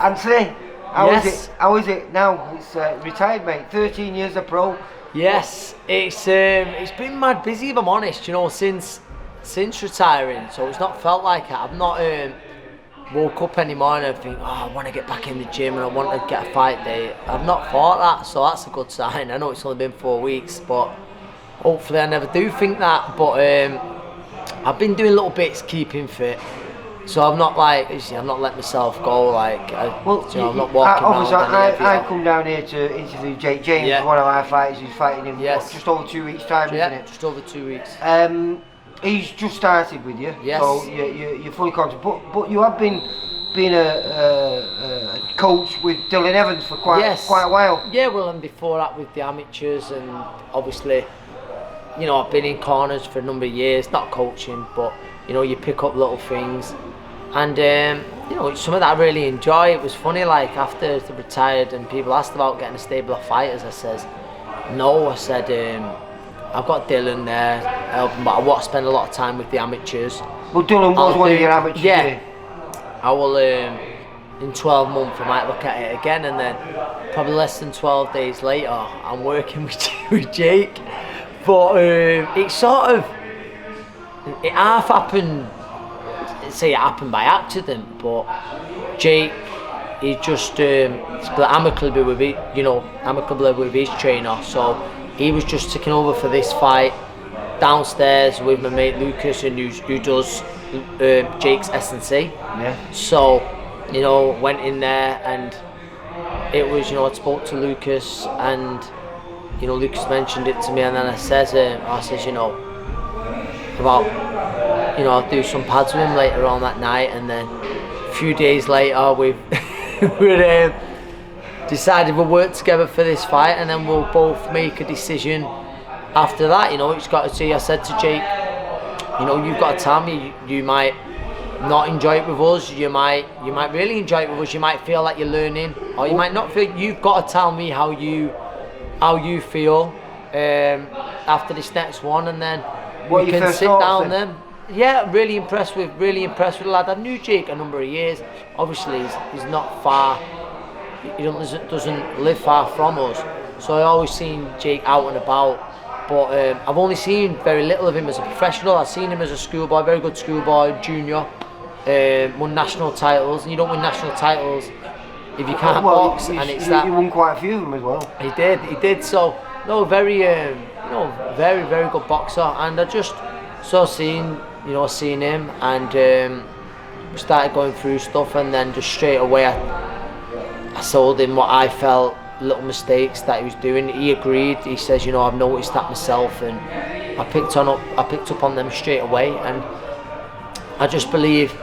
Anthony, Yes. How is it now? It's retired, mate. 13 years a pro. Yes, it's been mad busy, if I'm honest. You know, since retiring, so it's not felt like it. I've not woke up any morning and think, oh, I want to get back in the gym and I want to get a fight day. I've not thought that, so that's a good sign. I know it's only been 4 weeks, but hopefully I never do think that. But I've been doing little bits, keeping fit. So I've not I've not let myself go. I'm not walking obviously, around. I come down here to interview Jake James, one of our fighters who's fighting him. Yes. Just over 2 weeks' time, isn't it? Just over 2 weeks. He's just started with you, yes. So you're fully confident. But you have been a coach with Dylan Evans for quite a while. Yeah, well, and before that with the amateurs, and obviously, you know, I've been in corners for a number of years, not coaching, but you know, you pick up little things, and you know, it's something that I really enjoy. It was funny, like after I retired, and people asked about getting a stable of fighters. I says, no. I said, I've got Dylan there, but I want to spend a lot of time with the amateurs. Well, Dylan was one of your amateurs. Yeah, I will. In 12 months, I might look at it again, and then probably less than 12 days later, I'm working with Jake. But it half happened. Say it happened by accident, but Jake, he just split amicably with his trainer. So he was just taking over for this fight downstairs with my mate Lucas, and who does Jake's S&C. Yeah. So, you know, went in there, and it was, you know, I spoke to Lucas, and you know, Lucas mentioned it to me, and then I says, you know, about, you know, I'll do some pads with him later on that night, and then a few days later we've decided we'll work together for this fight, and then we'll both make a decision after that. You know, it's got to see. I said to Jake, you know, you've got to tell me. You might not enjoy it with us. You might really enjoy it with us. You might feel like you're learning, or you might not feel. You've got to tell me how you feel after this next one, and then we can sit down then. Yeah, really impressed with the lad. I knew Jake a number of years. Obviously, he's not far. He doesn't live far from us, so I always seen Jake out and about. But I've only seen very little of him as a professional. I've seen him as a schoolboy, very good schoolboy, junior. Won national titles, and you don't win national titles if you can't box. And it's that he won quite a few of them as well. He did. So no, very very good boxer. And I just seeing him, and we started going through stuff, and then just straight away I told him what I felt, little mistakes that he was doing. He agreed. He says, you know, I've noticed that myself, and I picked up on them straight away. And I just believe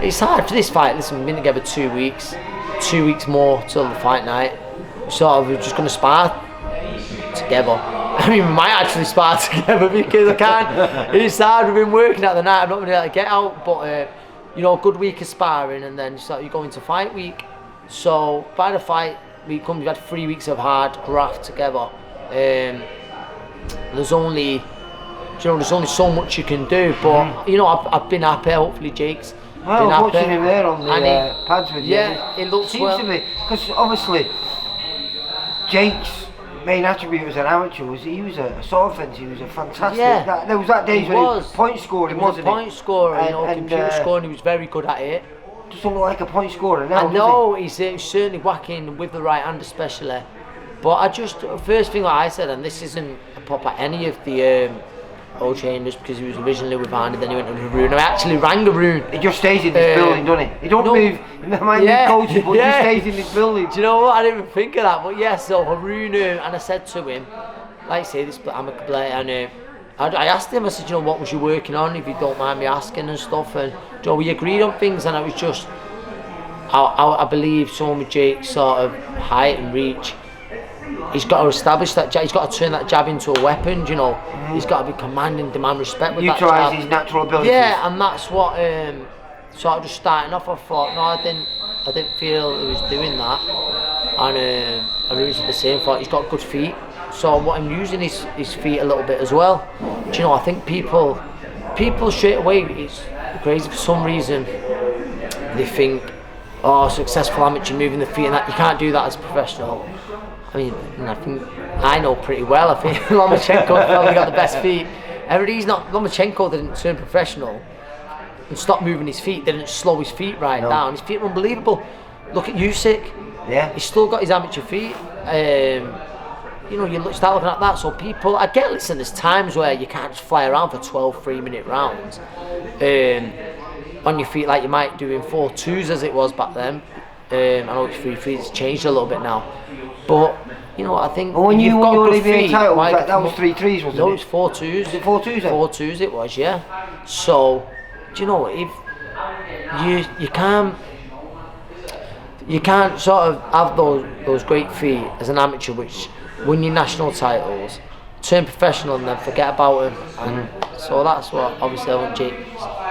it's hard for this fight. Listen, we've been together 2 weeks, 2 weeks more till the fight night. We're just going to spar together. I mean, we might actually spar together because I can't. It's hard. We've been working at the night. I'm not going to be able to get out, but you know, a good week of sparring, and then you go into fight week. So by the fight week comes, we've had 3 weeks of hard graft together. There's only so much you can do, but you know, I've been happy. Hopefully, Jake's. Well, I was watching him there on the pads with you. Yeah, it looks seems to be, because obviously Jake's main attribute as an amateur was he was a sword fence. He was a fantastic. Yeah, there was that days when he was point scoring, wasn't he? Point scorer, computer scoring. He was very good at it. Doesn't look like a point scorer now. I know he's certainly whacking with the right hand, especially. But first thing that I said, and this isn't a pop at any of the old trainers, because he was originally with Arnie, then he went to Haroon. I actually rang Haroon. He just stays in this building, doesn't he? He don't move. He might be coaching, but he stays in this building. Do you know what? I didn't even think of that. But yeah, so Haroon, and I said to him, like I say, this amicable, and I asked him, I said, you know, what was you working on, if you don't mind me asking and stuff, and you know, we agreed on things, and I was just, I believe someone with Jake's sort of height and reach, he's got to establish that jab, he's got to turn that jab into a weapon, you know. He's got to be commanding, demand respect with that jab. Utilise his natural abilities. Yeah, and that's what, sort of just starting off, I thought, no, I didn't feel he was doing that, and I really said the same, thought he's got good feet. So what I'm using his feet a little bit as well. Do you know, I think people straight away, it's crazy for some reason, they think oh, successful amateur moving the feet and that. You can't do that as a professional. I mean, I think I know pretty well. I think Lomachenko probably got the best feet. Lomachenko didn't turn professional and stop moving his feet, didn't slow his feet down. His feet are unbelievable. Look at Usyk. Yeah. He's still got his amateur feet. You know, start looking at that. So people, I get, listen, there's times where you can't just fly around for 12 3-minute rounds on your feet like you might do in 4-2s as it was back then. I know it's 3-3s, it's changed a little bit now. But, you know, I think when you've you got won your good feet, title, that was 3-3s, wasn't it? No, it was 4-2s. Was it 4-2s then? 4-2s it was, yeah. So, do you know, if you can't sort of have those great feet as an amateur which win your national titles, turn professional and then forget about them. And so that's what obviously I want Jake's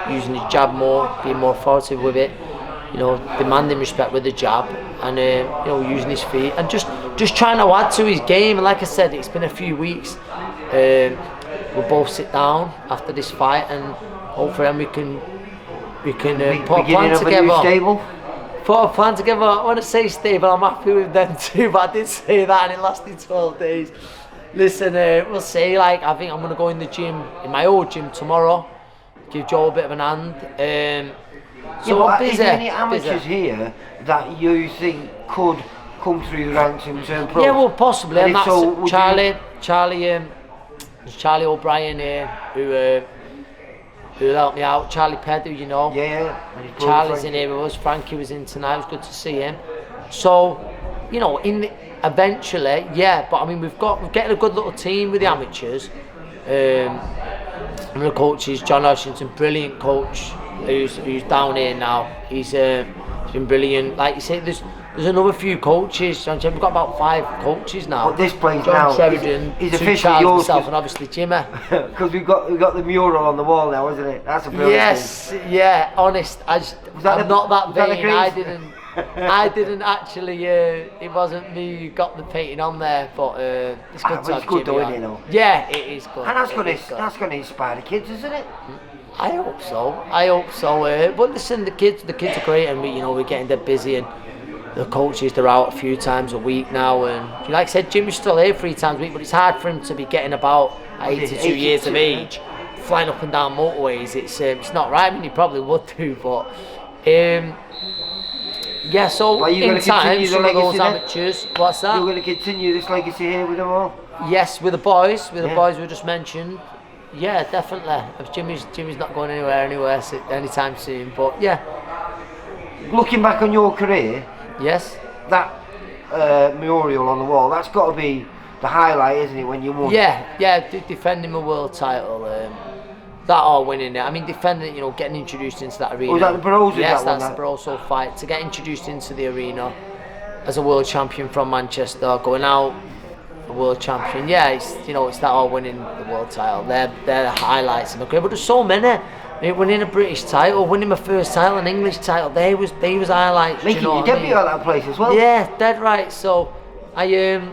using his jab more, being more authoritative with it, you know, demanding respect with the jab, and you know, using his feet and just trying to add to his game. And like I said, it's been a few weeks. We'll both sit down after this fight and hopefully we can put a plan together. Put a plan together. I want to say stable, I'm happy with them too, but I did say that and it lasted 12 days. Listen, we'll see. Like, I think I'm going to go in the gym, in my old gym tomorrow, give Joe a bit of an hand. So I'm busy. Is there any amateurs here that you think could come through the ranks and turn pro? Yeah, well, possibly. And that's so, Charlie O'Brien here, who helped me out. Charlie Ped, who you know. Yeah. Charlie's in here with us. Frankie was in tonight. It was good to see him. So, you know, eventually, yeah. But I mean, we're getting a good little team with the amateurs. One of the coaches, John Washington, brilliant coach, who's down here now. He's been brilliant. Like you say, there's another few coaches. We've got about 5 coaches now. But this place John now Sheridan, is 2 officially Charles, yours, myself, and obviously Jimmy. Because we've got the mural on the wall now, isn't it? That's a brilliant thing. Yeah. Honest, I'm not that vain. I didn't actually. It wasn't me who got the painting on there, but it's good to have good Jimmy though, on. isn't it, though? Yeah, it is good. And that's going to inspire the kids, isn't it? I hope so. But listen, the kids are great, and we're getting dead busy, and the coaches, they're out a few times a week now, and like I said, Jimmy's still here 3 times a week, but it's hard for him to be getting about 82 years of age, flying up and down motorways. It's not right. I mean, he probably would do, but yeah. So in time, some of those amateurs. What's that? You're going to continue this legacy here with them all? Yes, with the boys we just mentioned. Yeah, definitely. Jimmy's not going anywhere anytime soon. But yeah. Looking back on your career. Yes. That memorial on the wall, that's got to be the highlight, isn't it, when you won? Yeah, defending my world title, that or winning it. I mean, defending it, getting introduced into that arena. Was that the Barroso? Yes, that's the Barroso fight. To get introduced into the arena as a world champion from Manchester, going out a world champion. Yeah, it's that or winning the world title. They're the highlights in my career. But there's so many. Winning a British title, winning my first title, an English title, they was highlights. Making your debut at that place as well. Yeah, dead right. So it's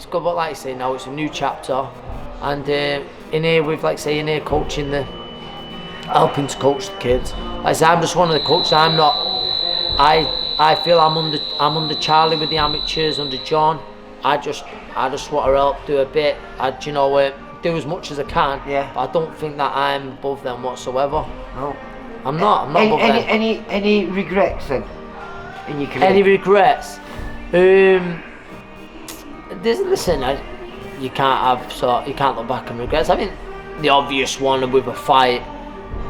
good. But like I say, now it's a new chapter, and in here coaching helping to coach the kids. Like I say, I'm just one of the coaches. I'm not. I feel I'm under Charlie with the amateurs, under John. I just want to help do a bit. Do as much as I can, yeah. But I don't think that I'm above them whatsoever. No, I'm not above them. Any regrets then in your career? Any regrets? Listen, you can't look back and regrets. I mean, the obvious one with a fight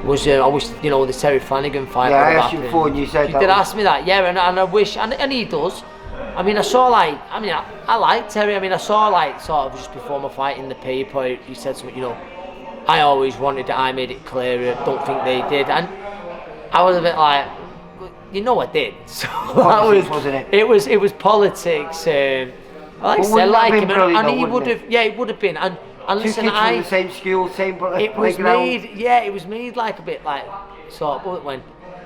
was the Terry Flanagan fight. Yeah, I asked you before and you said you did ask me that. Yeah, and I wish, and he does. I mean, I like Terry. I mean, I saw sort of just before my fight in the paper, he said something, I always wanted it, I made it clear, I don't think they did. And I was a bit like, I did. So wasn't it? It was politics. Like I said, like him, and he would have, it would have been. And listen, kids from the same school, same it was made, it was made like a bit like, sort of, when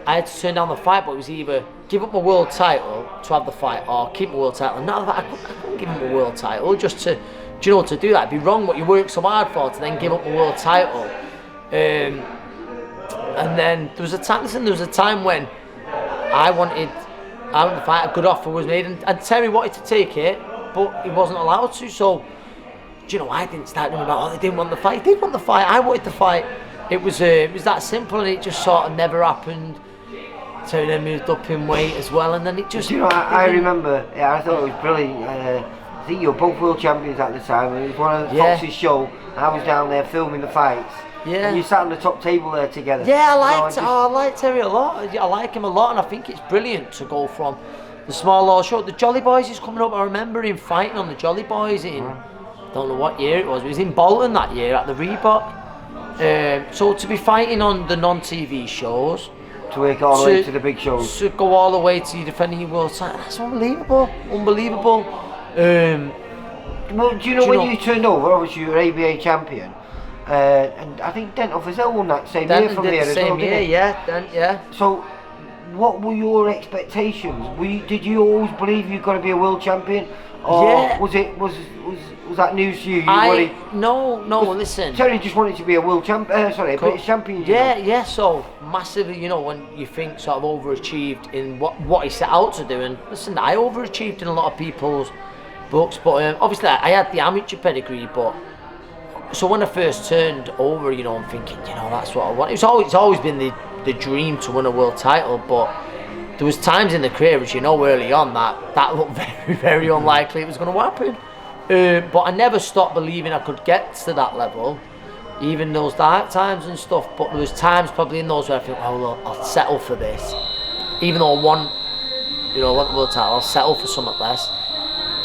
I had to turn down the fight, but it was either give up my world title to have the fight or keep my world title. And now that I couldn't give him a world title just to do that. It'd be wrong what you work so hard for to then give up my world title. And then there was a time when I wanted the fight. A good offer was made, and Terry wanted to take it, but he wasn't allowed to. So, do you know, I didn't start doing about, oh, they didn't want the fight. They didn't want the fight. I wanted the fight. It was that simple, and it just sort of never happened. Terry then moved up in weight as well, and then it just. Do you know, I remember. Yeah, I thought it was brilliant. I think you were both world champions at the time. It was one of the Fox's show. I was down there filming the fights. Yeah. And you sat on the top table there together. Yeah, I like Terry a lot. I like him a lot, and I think it's brilliant to go from the small law show. The Jolly Boys is coming up. I remember him fighting on the Jolly Boys in, don't know what year it was. It was in Bolton that year at the Reebok. So to be fighting on the non-TV shows, to work all the way to the big shows, to go all the way to you defending your world title, that's unbelievable. Well, do you know when you turned over? Obviously, you were ABA champion. And I think Denton Fazell won that same year from here as well, didn't he? Yeah. So, what were your expectations? Did you always believe you were going to be a world champion? Or was that news to you? No, listen. Terry just wanted to be a world champion, a British champion. Yeah, so massively, you know, when you think sort of overachieved in what he set out to do, and listen, I overachieved in a lot of people's books, but obviously I had the amateur pedigree, but so when I first turned over, you know, I'm thinking, you know, that's what I want. It's always been the dream to win a world title, but there was times in the career, as you know, early on, that looked very, very unlikely it was going to happen. But I never stopped believing I could get to that level, even those dark times and stuff. But there was times probably in those where I think, oh look, I'll settle for this, even though I want the world title, I'll settle for something less.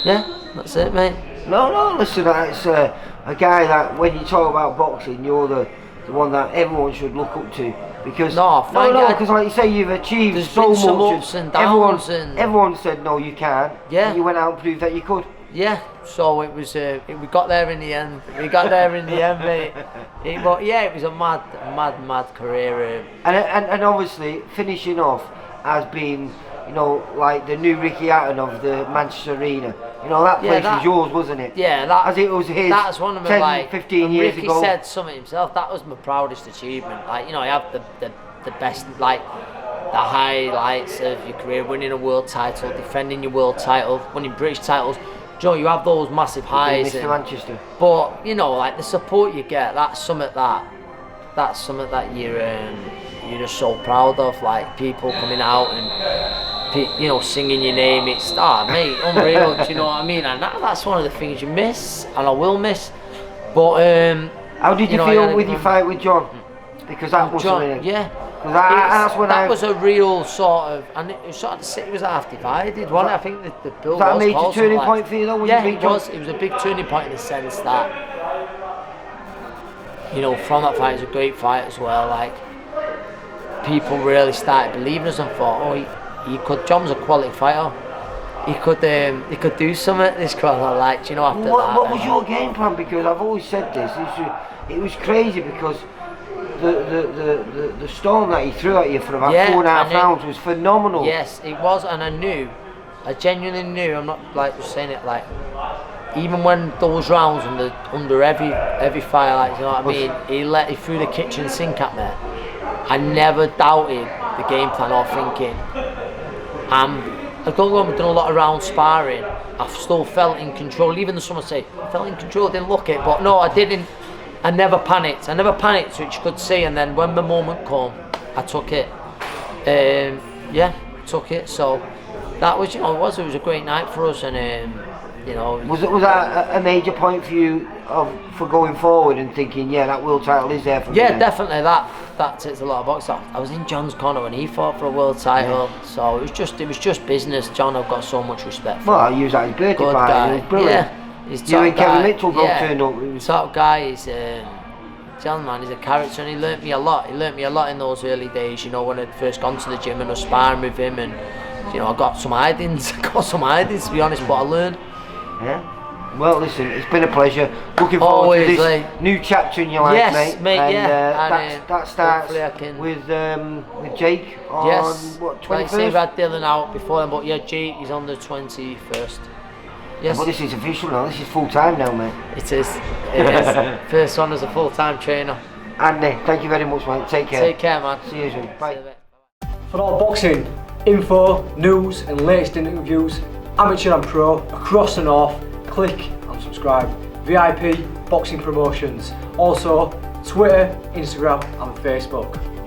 Yeah, that's it, mate. No, listen, it's a guy that when you talk about boxing, you're the one that everyone should look up to, because because like you say, you've achieved so much. Some ups and downs, everyone said no, you can't. Yeah. And you went out and proved that you could. Yeah. So it was. We got there in the end. Mate. But yeah, it was a mad career. And obviously finishing off as being, you know, like the new Ricky Hatton of the Manchester Arena. You know, that place was yours, wasn't it? Yeah, as it was his. That's one of my 15 years Ricky ago. Ricky said something himself. That was my proudest achievement. Like, you know, I have the best, like the highlights of your career, winning a world title, defending your world title, winning British titles. You know, you have those massive highs. Mr. Manchester. But you know, like the support you get, that's something that you're just so proud of. Like people coming out and, you know, singing your name. It's mate, unreal. Do you know what I mean? And that's one of the things you miss, and I will miss. But how did you feel with your fight with John? Because that was really, that was a real sort of, and it was sort of the city was half divided. I think the bill was that a major turning point for you though? When you beat John? It was a big turning point in the sense that, you know, from that fight, it was a great fight as well. Like people really started believing us and thought, he could. John's a quality fighter. He could do something. This Crolla, like, you know, after that. What was your game plan? Because I've always said this. It was crazy because the storm that he threw at you for about 4.5 rounds was phenomenal. Yes, it was, and I genuinely knew. I'm not like just saying it like. Even when those rounds under every fire, like, you know what I mean, he threw the kitchen sink at me. I never doubted the game plan or thinking. I don't know, I've done a lot of round sparring. I still felt in control, even though someone say I felt in control, didn't look it, but no, I didn't. I never panicked, which you could see, and then when the moment came, I took it. Took it. So that was, you know, it was a great night for us, and you know. Was that a major point for you for going forward and thinking, yeah, that world title is there for me? Yeah, definitely. That takes a lot of box. I was in John's corner when he fought for a world title, so it was just business. John, I've got so much respect for. Well, I use that as birthday party. It was brilliant. Yeah. You and Kevin Mitchell both turned up. Top guy, he's John, man, he's a character, and he learnt me a lot. He learnt me a lot in those early days. You know, when I'd first gone to the gym and was sparring with him, and you know, I got some hidings. To be honest, but I learned. Yeah. Well, listen, it's been a pleasure. Looking forward to this new chapter in your life, mate. And that starts with Jake on what, 21st? Like say, we had Dylan out before then, but yeah, Jake is on the 21st. Yes. But this is official now. This is full time now, mate. It is. First one as a full-time trainer. Andy, thank you very much, mate. Take care. Take care, man. See you soon. Bye. For all boxing info, news and latest interviews, amateur and pro, across the north, click and subscribe. VIP Boxing Promotions. Also Twitter, Instagram and Facebook.